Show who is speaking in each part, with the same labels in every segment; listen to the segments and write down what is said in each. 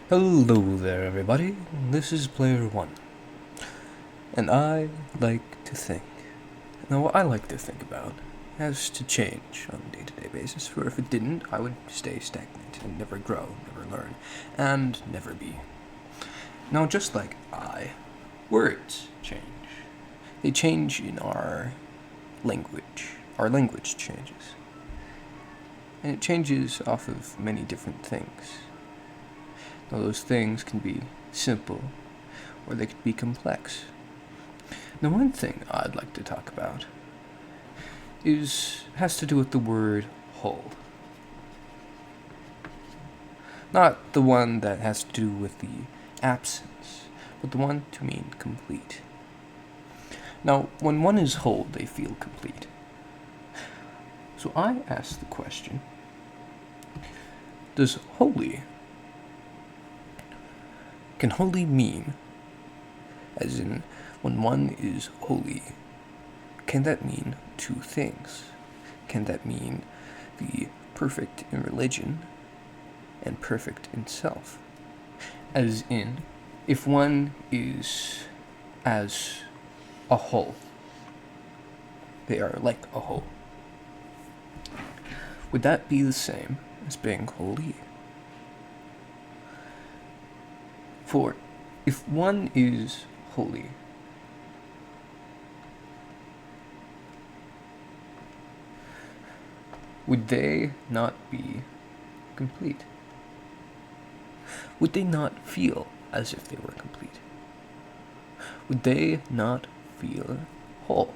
Speaker 1: Hello there, everybody. This is Player One, and I like to think. Now, what I like to think about has to change on a day-to-day basis, for if it didn't, I would stay stagnant and never grow, never learn, and never be. Now, just like words change. They change in our language. Our language changes. And it changes off of many different things. Now, those things can be simple, or they could be complex. Now, one thing I'd like to talk about has to do with the word whole. Not the one that has to do with the absence, but the one to mean complete. Now, when one is whole, they feel complete. So I ask the question, can holy mean, as in, when one is holy, can that mean two things? Can that mean the perfect in religion and perfect in self? As in, if one is as a whole, they are like a whole, would that be the same as being holy? For if one is holy, would they not be complete? Would they not feel as if they were complete? Would they not feel whole?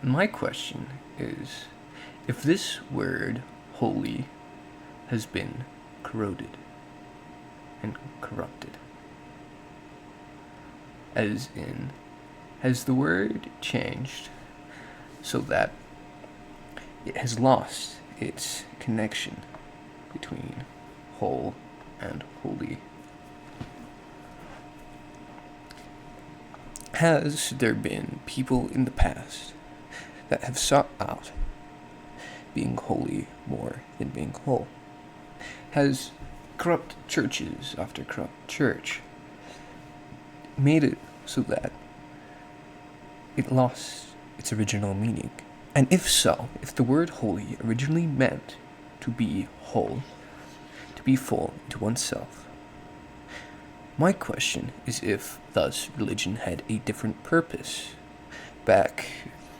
Speaker 1: My question is, if this word holy has been corroded and corrupted, as in, has the word changed so that it has lost its connection between whole and holy? Has there been people in the past that have sought out being holy more than being whole? Has corrupt churches after corrupt church made it so that it lost its original meaning? And if so, if the word holy originally meant to be whole, to be full into oneself, my question is if thus religion had a different purpose back,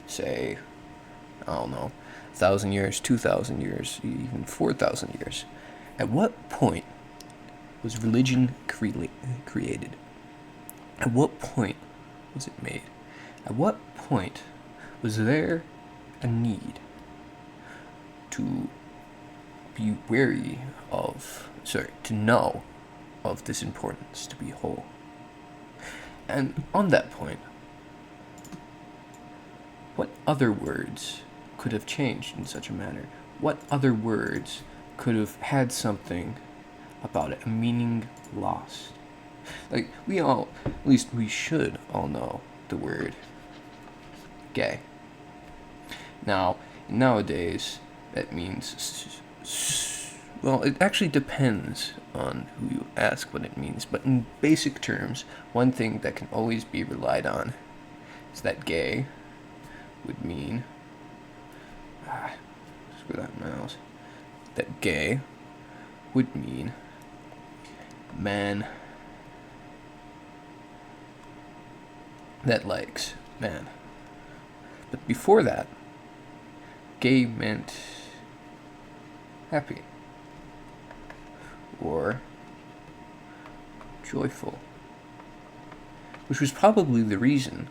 Speaker 1: say, I don't know, 1,000 years, 2,000 years, even 4,000 years. At what point was religion created? At what point was it made? At what point was there a need to be to know of this importance to be whole? And on that point, what other words could have changed in such a manner? What other words could have had something about it, a meaning lost? Like, at least we should all know the word gay. Now, nowadays, that means, well, it actually depends on who you ask what it means, but in basic terms, one thing that can always be relied on is that gay would mean, screw that mouse, that gay would mean man that likes man. But before that, gay meant happy or joyful, which was probably the reason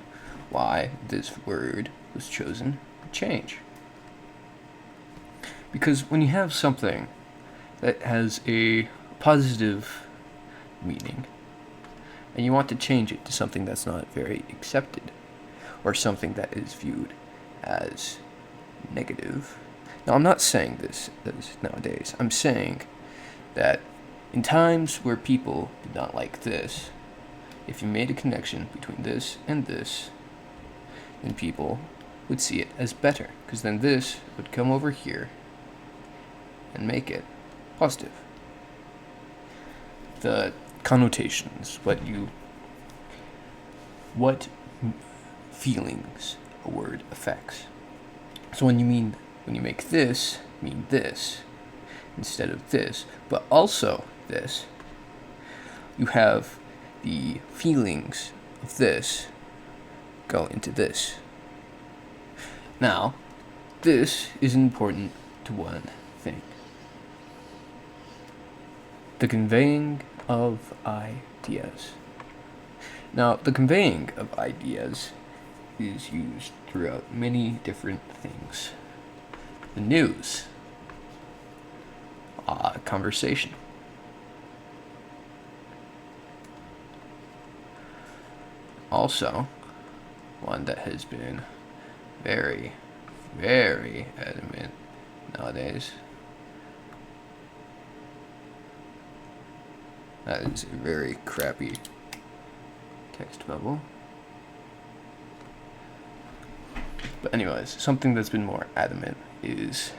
Speaker 1: why this word was chosen to change. Because when you have something that has a positive meaning, and you want to change it to something that's not very accepted, or something that is viewed as negative. Now, I'm not saying this as nowadays. I'm saying that in times where people did not like this, if you made a connection between this and this, then people would see it as better, because then this would come over here and make it positive. The connotations, what feelings a word affects. So when you make this mean this instead of this, but also this, you have the feelings of this go into this. Now, this is important to one thing: the conveying of ideas. Now, the conveying of ideas is used throughout many different things. The news, conversation, also one that has been very, very adamant nowadays. That is a very crappy text bubble. But anyways, something that's been more adamant is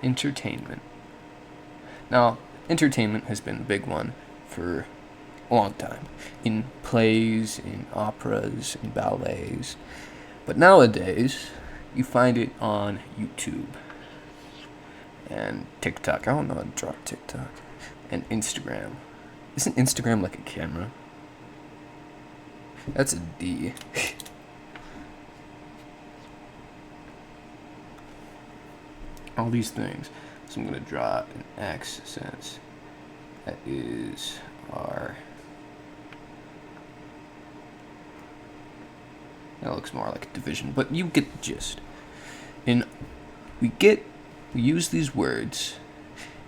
Speaker 1: entertainment. Now, entertainment has been a big one for a long time, in plays, in operas, in ballets. But nowadays, you find it on YouTube and TikTok. I don't know how to draw TikTok. And Instagram. Isn't Instagram like a camera? That's a D. All these things. So I'm going to draw an X since that is our... That looks more like a division, but you get the gist. We use these words,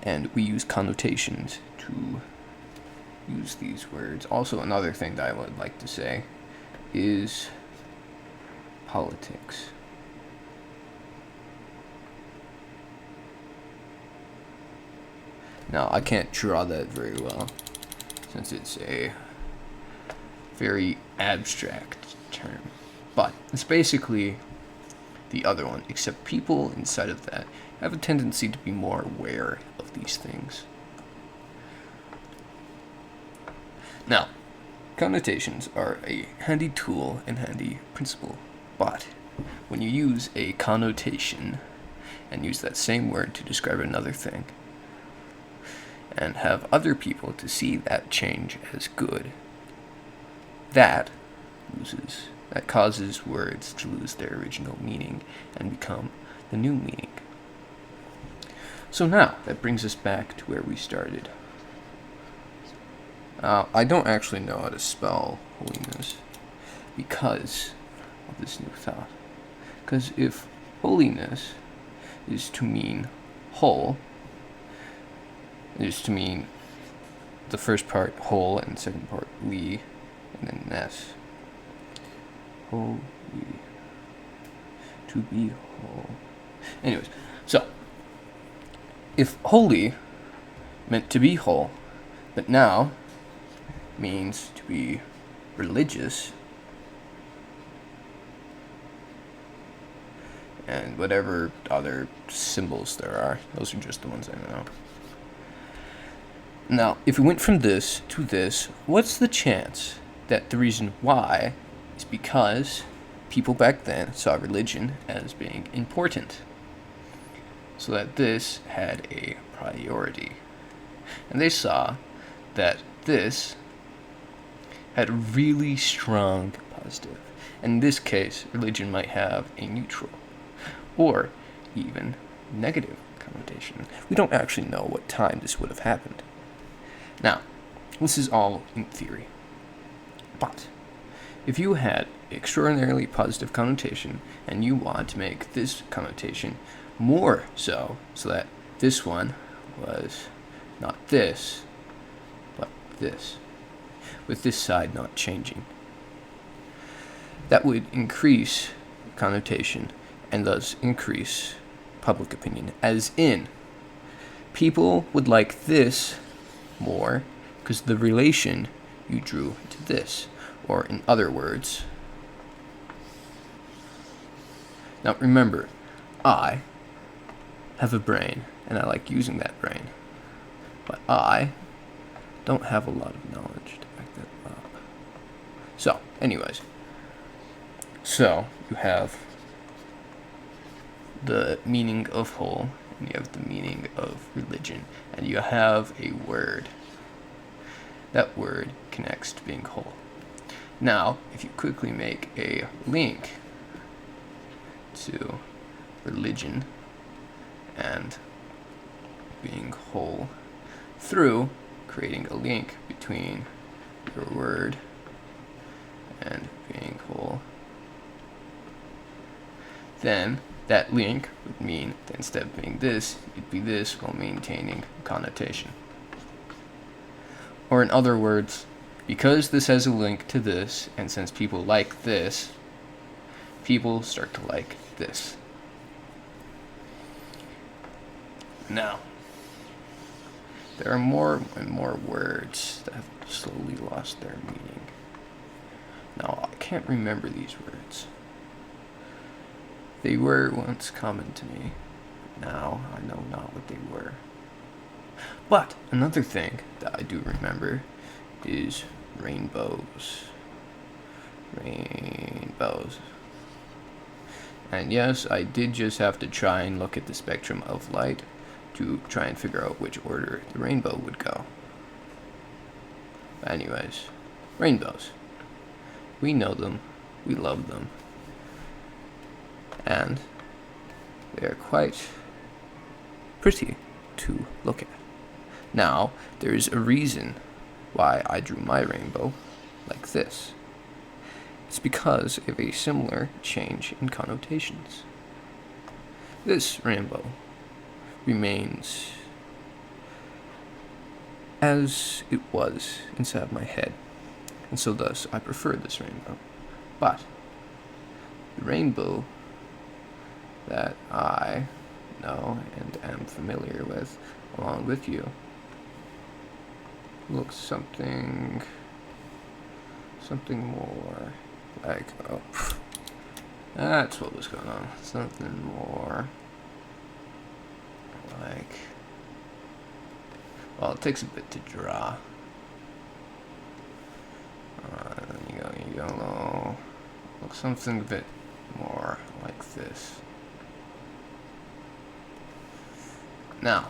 Speaker 1: and we use connotations to use these words. Also, another thing that I would like to say is politics. Now, I can't draw that very well, since it's a very abstract term. But it's basically the other one, except people inside of that have a tendency to be more aware of these things. Now, connotations are a handy tool and handy principle, but when you use a connotation and use that same word to describe another thing, and have other people to see that change as good, that causes words to lose their original meaning and become the new meaning. So now, that brings us back to where we started. I don't actually know how to spell holiness because of this new thought. Because if holiness is to mean whole, is to mean the first part whole and the second part we, and then ness. Holy. To be whole. Anyways, so if holy meant to be whole, but now means to be religious, and whatever other symbols there are, those are just the ones I know. Now, if we went from this to this, what's the chance that the reason why is because people back then saw religion as being important, so that this had a priority, and they saw that this had a really strong positive, and in this case, religion might have a neutral or even negative connotation. We don't actually know what time this would have happened. Now, this is all in theory, but if you had extraordinarily positive connotation and you want to make this connotation more so that this one was not this, but this, with this side not changing, that would increase connotation and thus increase public opinion, as in, people would like this more because the relation you drew to this, or in other words, now remember, I have a brain, and I like using that brain. But I don't have a lot of knowledge to back that up. So, anyways. So, you have the meaning of whole, and you have the meaning of religion, and you have a word. That word connects to being whole. Now, if you quickly make a link to religion and being whole through creating a link between your word and being whole, then that link would mean that instead of being this, it'd be this while maintaining connotation. Or in other words, because this has a link to this, and since people like this, people start to like this. Now, there are more and more words that have slowly lost their meaning. Now, I can't remember these words. They were once common to me, but now I know not what they were. But another thing that I do remember is rainbows. Rainbows. And yes, I did just have to try and look at the spectrum of light to try and figure out which order the rainbow would go. But anyways, rainbows. We know them, we love them, and they are quite pretty to look at. Now, there's a reason why I drew my rainbow like this. It's because of a similar change in connotations. This rainbow remains as it was inside my head, and so thus I prefer this rainbow. But the rainbow that I know and am familiar with, along with you, looks something more like, oh, that's what was going on. Something more like, well, it takes a bit to draw. Then you go yellow. Looks something a bit more like this. Now,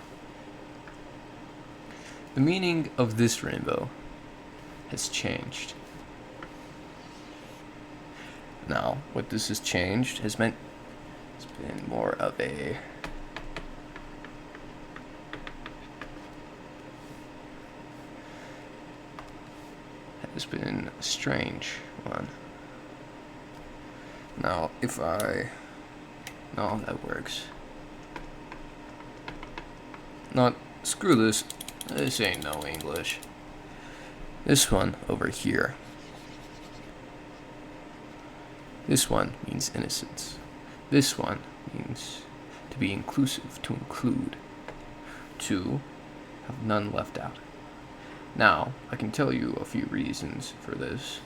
Speaker 1: the meaning of this rainbow has changed. Now, what this has changed has meant it's been more of a strange one. Now, no, that works. Not, screw this. This ain't no English. This one over here. This one means innocence. This one means to be inclusive, to include, to have none left out. Now, I can tell you a few reasons for this,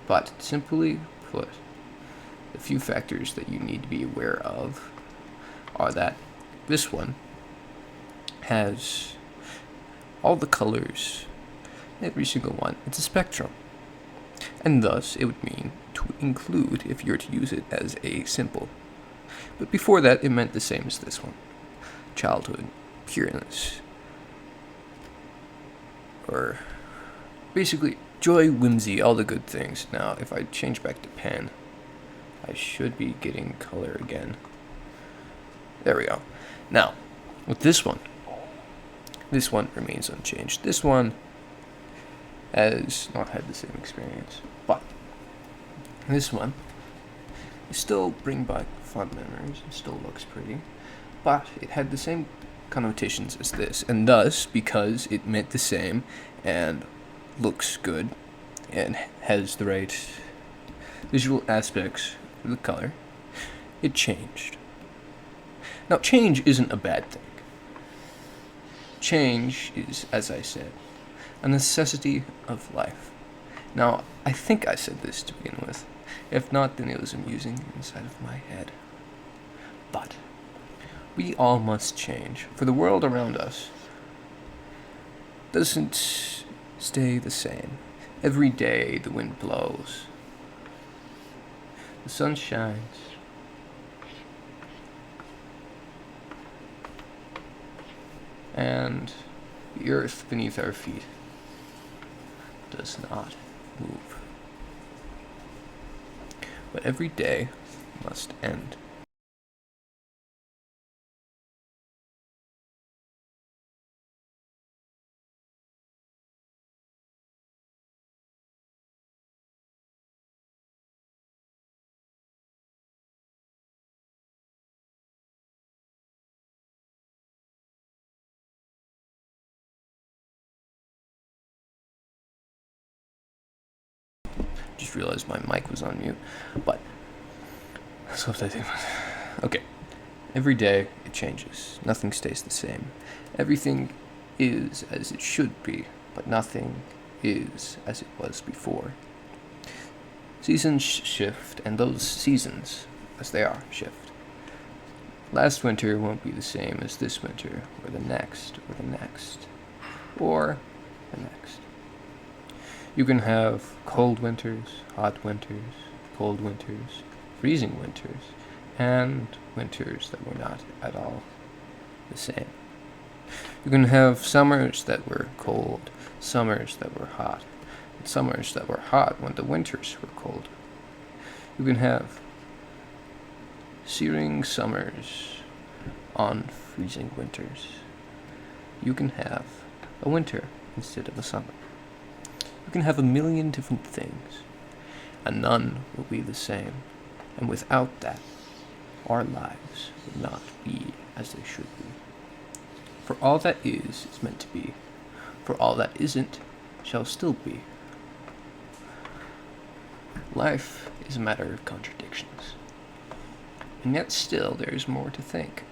Speaker 1: but simply put, the few factors that you need to be aware of are that this one has all the colors, every single one. It's a spectrum. And thus, it would mean to include if you're to use it as a symbol. But before that, it meant the same as this one. Childhood, pureness, or basically joy, whimsy, all the good things. Now, if I change back to pen, I should be getting color again. There we go. Now, with this one remains unchanged. This one has not had the same experience, but this one still bring back fond memories. It still looks pretty, but it had the same connotations as this, and thus, because it meant the same and looks good and has the right visual aspects for the color, it changed. Now, change isn't a bad thing. Change is, as I said, a necessity of life. Now, I think I said this to begin with. If not, then it was amusing inside of my head. But We all must change, for the world around us doesn't stay the same. Every day the wind blows, the sun shines, and the earth beneath our feet does not move. But every day must end. Just realized my mic was on mute, but so what did I do? Okay. Every day it changes. Nothing stays the same. Everything is as it should be, but nothing is as it was before. Seasons shift, and those seasons, as they are, shift. Last winter won't be the same as this winter, or the next, or the next, or the next. You can have cold winters, hot winters, cold winters, freezing winters, and winters that were not at all the same. You can have summers that were cold, summers that were hot, and summers that were hot when the winters were cold. You can have searing summers on freezing winters. You can have a winter instead of a summer. You can have a million different things, and none will be the same. And without that, our lives would not be as they should be. For all that is meant to be. For all that isn't shall still be. Life is a matter of contradictions. And yet still there is more to think.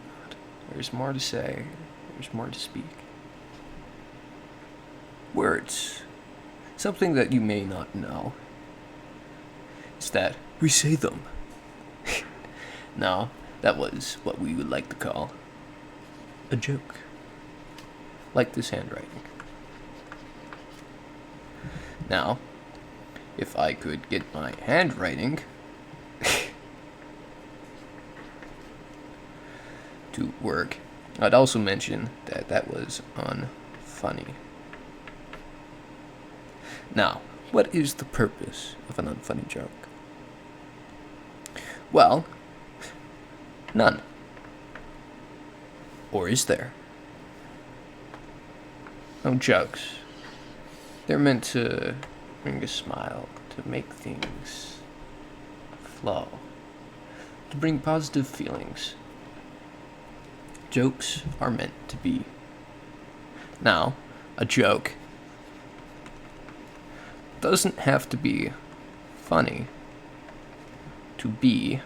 Speaker 1: There is more to say. There is more to speak. Words. Something that you may not know is that we say them. No, that was what we would like to call a joke. Like this handwriting. Now, if I could get my handwriting to work, I'd also mention that that was unfunny. Now, what is the purpose of an unfunny joke? Well, none. Or is there? No jokes. They're meant to bring a smile, to make things flow, to bring positive feelings. Jokes are meant to be. Now, a joke doesn't have to be funny to be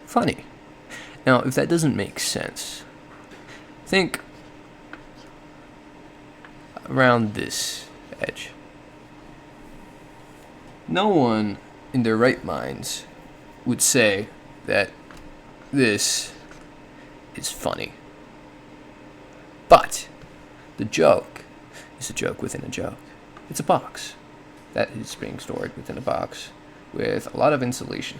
Speaker 1: funny. Now, if that doesn't make sense, think around this edge. No one in their right minds would say that this is funny. But the joke is a joke within a joke. It's a box that is being stored within a box with a lot of insulation.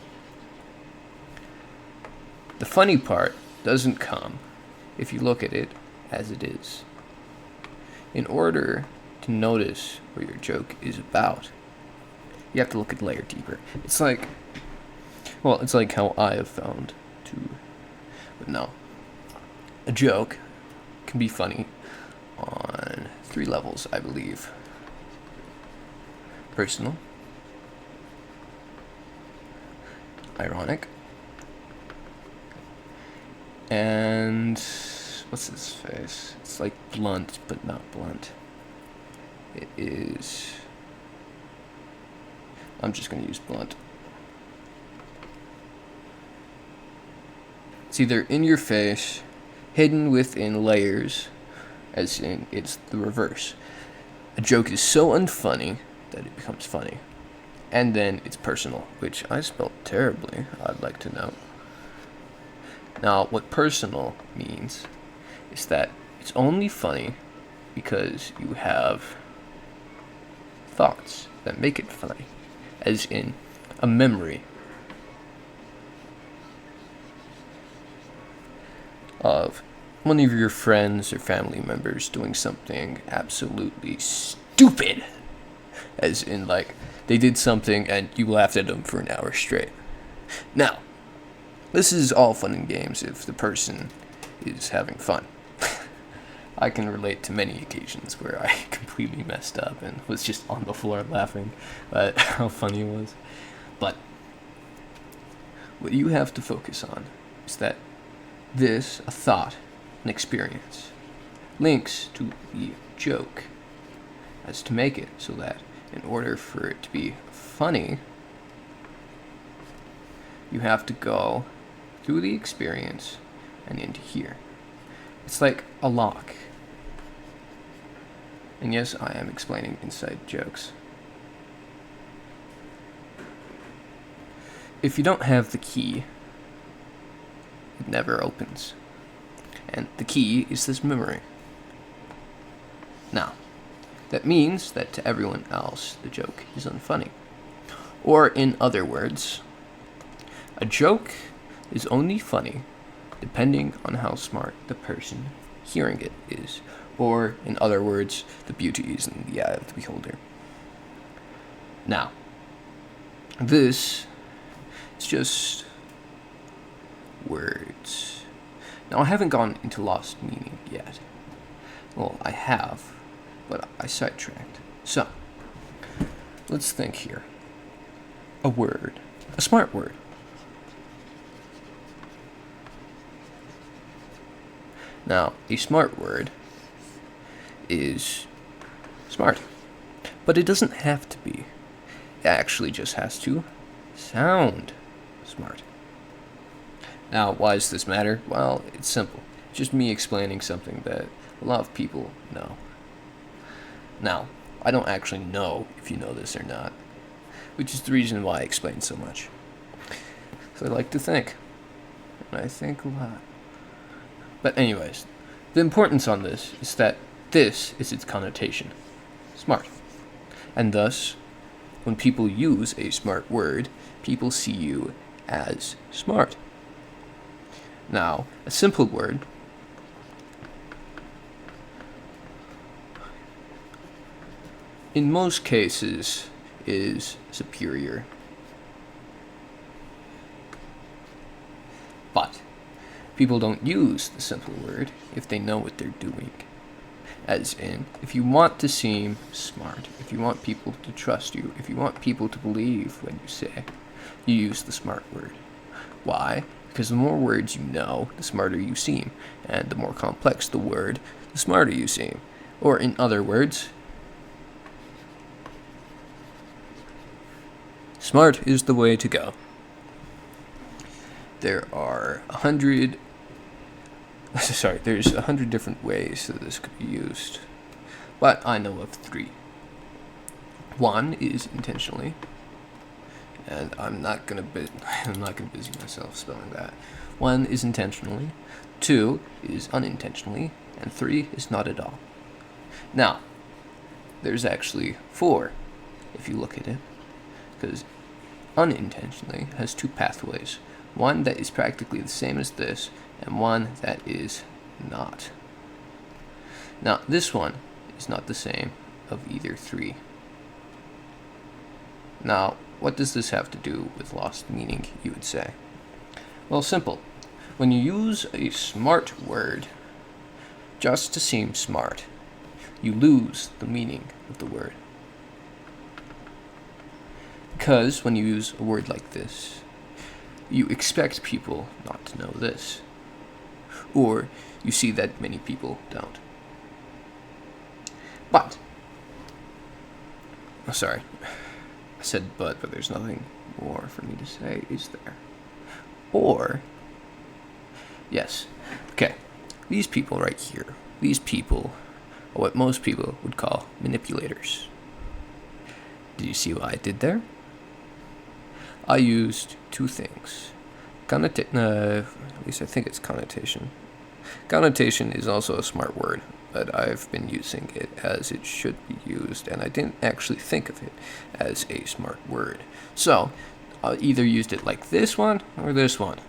Speaker 1: The funny part doesn't come if you look at it as it is. In order to notice what your joke is about, you have to look a layer deeper. It's like how I have found to, but no. A joke can be funny on 3 levels, I believe. Personal, ironic, and what's his face? It's like blunt, but not blunt. It is. I'm just gonna use blunt. It's either in your face, hidden within layers, as in it's the reverse. A joke is so unfunny that it becomes funny. And then it's personal, which I spelled terribly, I'd like to know. Now, what personal means is that it's only funny because you have thoughts that make it funny, as in a memory of one of your friends or family members doing something absolutely stupid, as in, like, they did something and you laughed at them for an hour straight. Now, this is all fun and games if the person is having fun. I can relate to many occasions where I completely messed up and was just on the floor laughing at how funny it was. But what you have to focus on is that this, a thought, an experience, links to the joke, as to make it so that in order for it to be funny, you have to go through the experience and into here. It's like a lock. And yes, I am explaining inside jokes. If you don't have the key, it never opens. And the key is this memory. Now, that means that to everyone else, the joke is unfunny. Or in other words, a joke is only funny depending on how smart the person hearing it is. Or, in other words, the beauty is in the eye of the beholder. Now, this is just words. Now, I haven't gone into lost meaning yet. Well, I have, but I sidetracked. So, let's think here. A word. A smart word. Now, a smart word is smart. But it doesn't have to be. It actually just has to sound smart. Now, why does this matter? Well, it's simple. It's just me explaining something that a lot of people know. Now, I don't actually know if you know this or not, which is the reason why I explain so much. So I like to think. And I think a lot. But anyways, the importance on this is that this is its connotation. Smart. And thus, when people use a smart word, people see you as smart. Now, a simple word in most cases is superior. But people don't use the simple word if they know what they're doing. As in, if you want to seem smart, if you want people to trust you, if you want people to believe what you say, you use the smart word. Why? Because the more words you know, the smarter you seem. And the more complex the word, the smarter you seem. Or in other words, smart is the way to go. There's 100 different ways that this could be used, but I know of 3. One is intentionally, and I'm not gonna busy myself spelling that. 1 is intentionally, 2 is unintentionally, and 3 is not at all. Now, there's actually 4 if you look at it, because unintentionally has 2 pathways. One that is practically the same as this, and one that is not. Now, this one is not the same of either 3. Now, what does this have to do with lost meaning, you would say? Well, simple. When you use a smart word just to seem smart, you lose the meaning of the word. Because when you use a word like this, you expect people not to know this. Or you see that many people don't. But, I said but there's nothing more for me to say, is there? Or, yes, okay, these people right here, these people are what most people would call manipulators. Did you see what I did there? I used 2 things. At least I think it's connotation. Connotation is also a smart word, but I've been using it as it should be used, and I didn't actually think of it as a smart word. So, I either used it like this one or this one.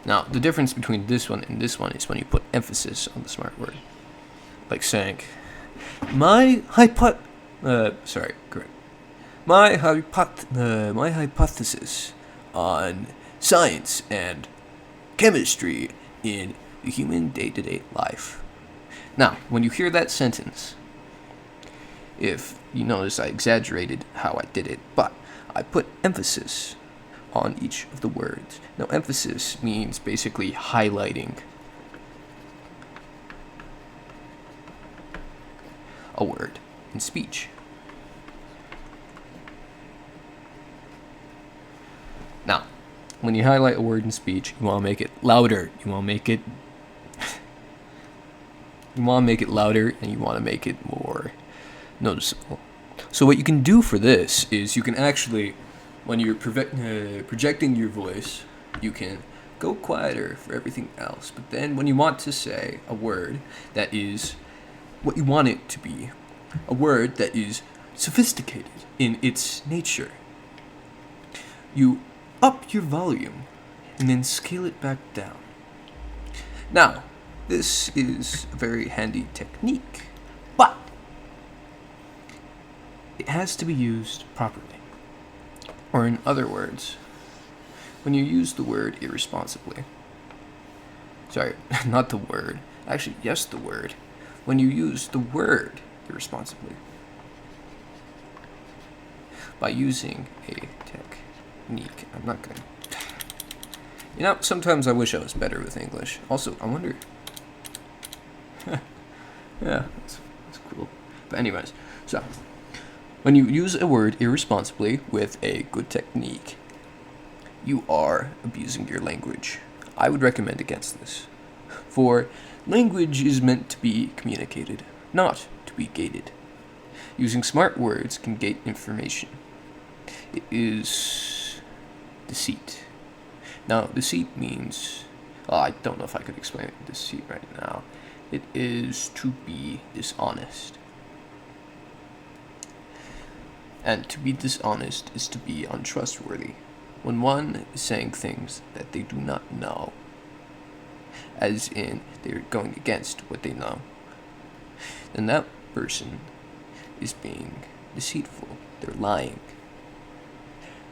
Speaker 1: Now, the difference between this one and this one is when you put emphasis on the smart word. Like saying, my hypothesis on science and chemistry in the human day-to-day life. Now, when you hear that sentence, if you notice I exaggerated how I did it, but I put emphasis on each of the words. Now, emphasis means basically highlighting a word in speech. Now, when you highlight a word in speech, you want to make it louder. You want to make it louder, and you want to make it more noticeable. So what you can do for this is you can actually, when you're projecting your voice, you can go quieter for everything else. But then when you want to say a word that is what you want it to be, a word that is sophisticated in its nature, you up your volume and then scale it back down. Now, this is a very handy technique, but it has to be used properly. Or in other words, when you use the word irresponsibly. Sorry, not the word. Actually, yes, the word. When you use the word irresponsibly. By using a technique. I'm not gonna... sometimes I wish I was better with English. Also, I wonder... yeah, that's cool. But anyways, so... when you use a word irresponsibly with a good technique, you are abusing your language. I would recommend against this. For language is meant to be communicated, not to be gated. Using smart words can gate information. It is deceit. Now, deceit means... I don't know if I could explain deceit right now. It is to be dishonest. And to be dishonest is to be untrustworthy. When one is saying things that they do not know, as in they're going against what they know, then that person is being deceitful. They're lying.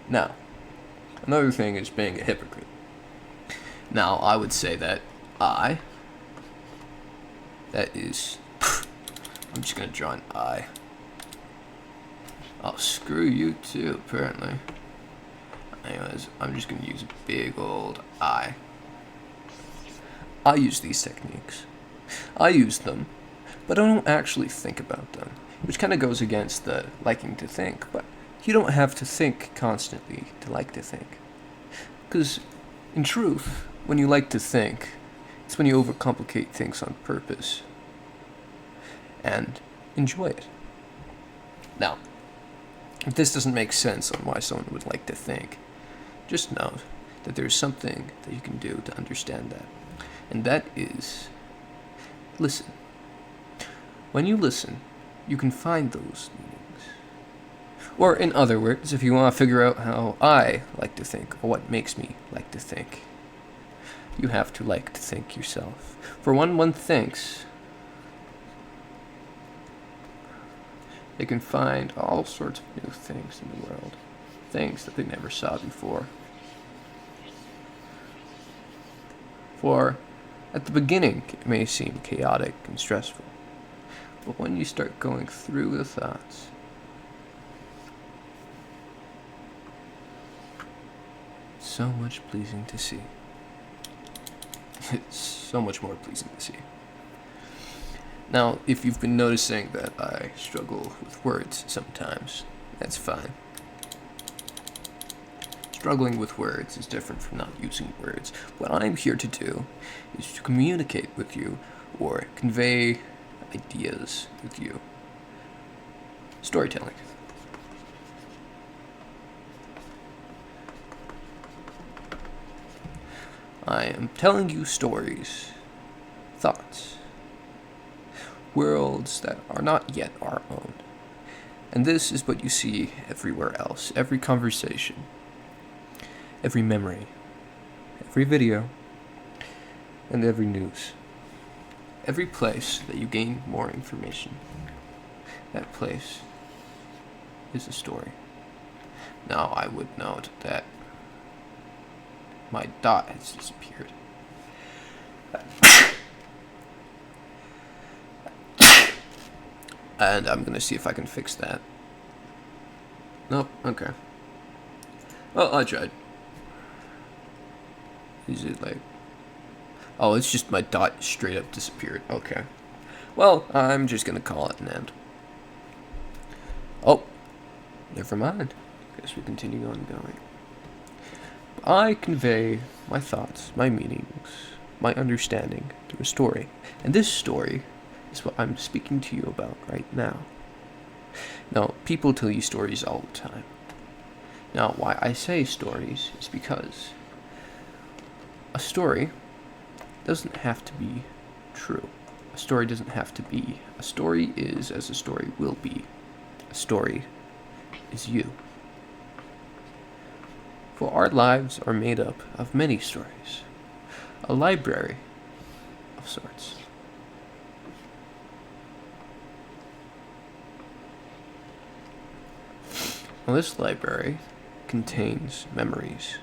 Speaker 1: Now, another thing is being a hypocrite. Now, I would say that that is, I'm just going to draw an I. Oh, screw you too, apparently. Anyways, I'm just going to use a big old I. I use these techniques. I use them, but I don't actually think about them, which kind of goes against the liking to think, but you don't have to think constantly to like to think. Because, in truth, when you like to think, it's when you overcomplicate things on purpose and enjoy it. Now, if this doesn't make sense on why someone would like to think, just note that there's something that you can do to understand that. And that is, listen. When you listen, you can find those meanings. Or in other words, if you want to figure out how I like to think, or what makes me like to think, you have to like to think yourself. For when one thinks, they can find all sorts of new things in the world. Things that they never saw before. For at the beginning, it may seem chaotic and stressful. But when you start going through the thoughts, it's so much pleasing to see. It's so much more pleasing to see. Now, if you've been noticing that I struggle with words sometimes, that's fine. Struggling with words is different from not using words. What I'm here to do is to communicate with you or convey ideas with you. Storytelling. I am telling you stories, thoughts, worlds that are not yet our own. And this is what you see everywhere else. Every conversation, every memory, every video, and every news. Every place that you gain more information, that place is a story. Now, I would note that my dot has disappeared. And I'm gonna see if I can fix that. Nope, okay. Well, I tried. Is it like... Oh, it's just my dot straight up disappeared. Okay. Well, I'm just gonna call it an end. Oh, never mind. Guess we continue on going. I convey my thoughts, my meanings, my understanding through a story. And this story is what I'm speaking to you about right now. Now, people tell you stories all the time. Now, why I say stories is because a story doesn't have to be true. A story doesn't have to be. A story is as a story will be. A story is you. For our lives are made up of many stories. A library of sorts. Well, this library contains memories.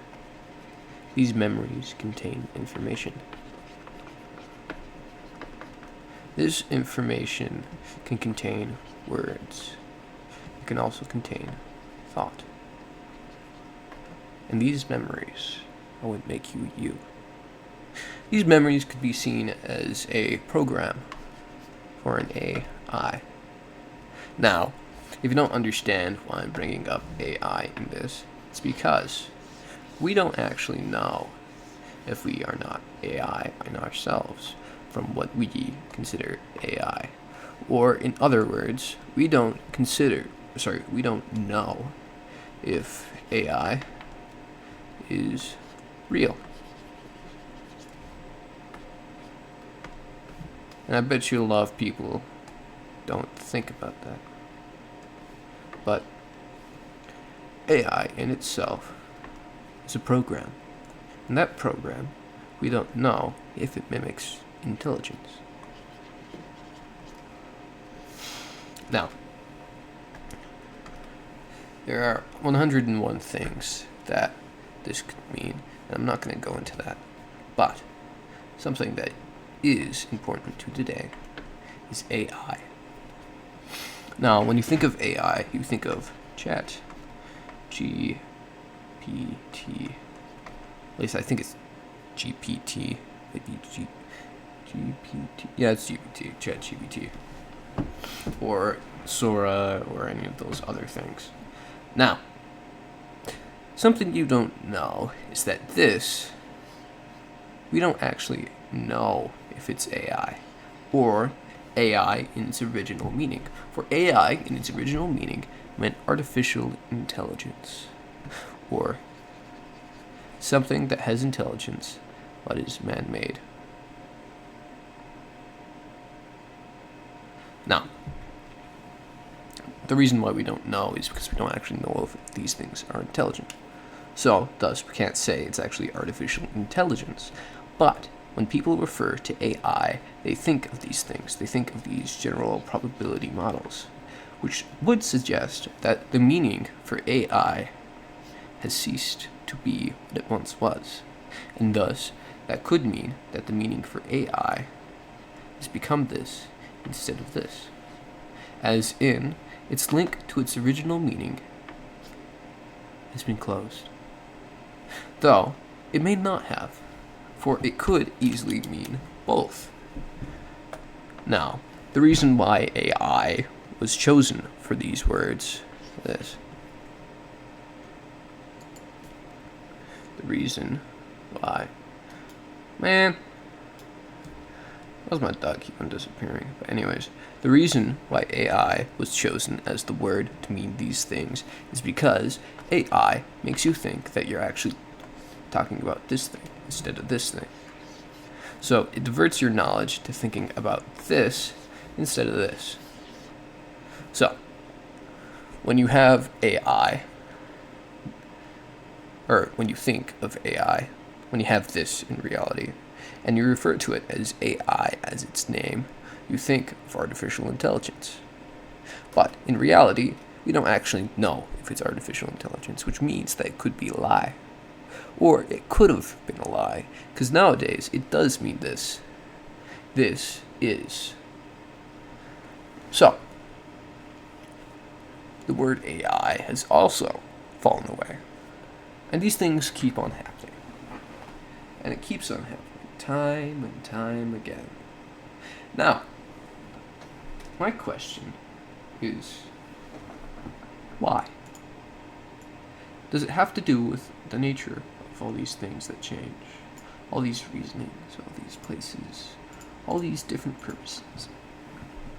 Speaker 1: These memories contain information. This information can contain words. It can also contain thought. And these memories are what make you you. These memories could be seen as a program for an AI. Now, if you don't understand why I'm bringing up AI in this, it's because we don't actually know if we are not AI in ourselves from what we consider AI. Or in other words, we don't know if AI is real. And I bet you a lot of people don't think about that. But AI in itself is a program. And that program, we don't know if it mimics intelligence. Now, there are 101 things that this could mean, and I'm not going to go into that. But something that is important to today is AI. Now, when you think of AI, you think of Chat GPT. At least I think it's GPT. Maybe GPT. Yeah, it's GPT. Chat GPT. Or Sora, or any of those other things. Now, something you don't know is that we don't actually know if it's AI, or AI in its original meaning. For AI in its original meaning meant artificial intelligence, or something that has intelligence but is man-made. Now, the reason why we don't know is because we don't actually know if these things are intelligent. So, thus, we can't say it's actually artificial intelligence. But when people refer to AI, they think of these things. They think of these general probability models, which would suggest that the meaning for AI has ceased to be what it once was. And thus, that could mean that the meaning for AI has become this instead of this. As in, its link to its original meaning has been closed. Though, it may not have, for it could easily mean both. Now, the reason why AI was chosen for these words is the reason why. Man, why's my dog keep on disappearing? But anyways, the reason why AI was chosen as the word to mean these things is because AI makes you think that you're actually talking about this thing. instead of this thing. So it diverts your knowledge to thinking about this instead of this. So when you have AI, or when you think of AI, when you have this in reality, and you refer to it as AI as its name, you think of artificial intelligence. But in reality, we don't actually know if it's artificial intelligence, which means that it could be a lie. Or it could have been a lie, because nowadays it does mean this. This is. So, the word AI has also fallen away. And these things keep on happening. And it keeps on happening time and time again. Now, my question is, why? Does it have to do with the nature of all these things that change? All these reasonings, all these places, all these different purposes.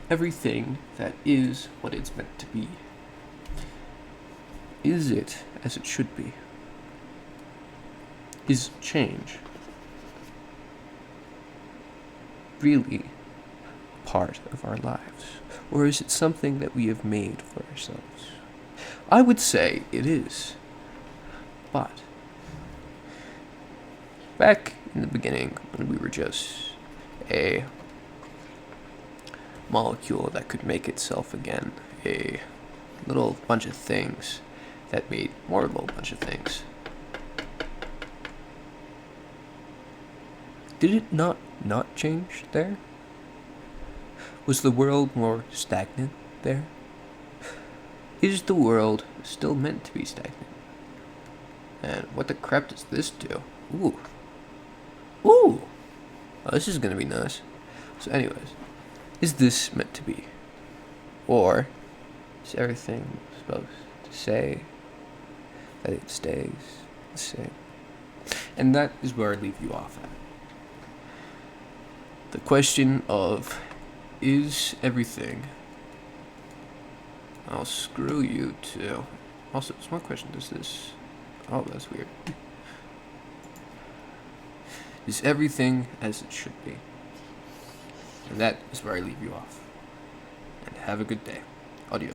Speaker 1: Everything that is what it's meant to be. Is it as it should be? Is change really part of our lives? Or is it something that we have made for ourselves? I would say it is. But back in the beginning, when we were just a molecule that could make itself again, a little bunch of things that made more little bunch of things, did it not change there? Was the world more stagnant there? Is the world still meant to be stagnant? And what the crap does this do? Ooh. Ooh! Oh, this is gonna be nice. So anyways, is this meant to be? Or is everything supposed to say that it stays the same? And that is where I leave you off at. The question of, is everything? I'll screw you too. Also, smart question, does this... Oh, that's weird. Is everything as it should be? And that is where I leave you off. And have a good day. Adios.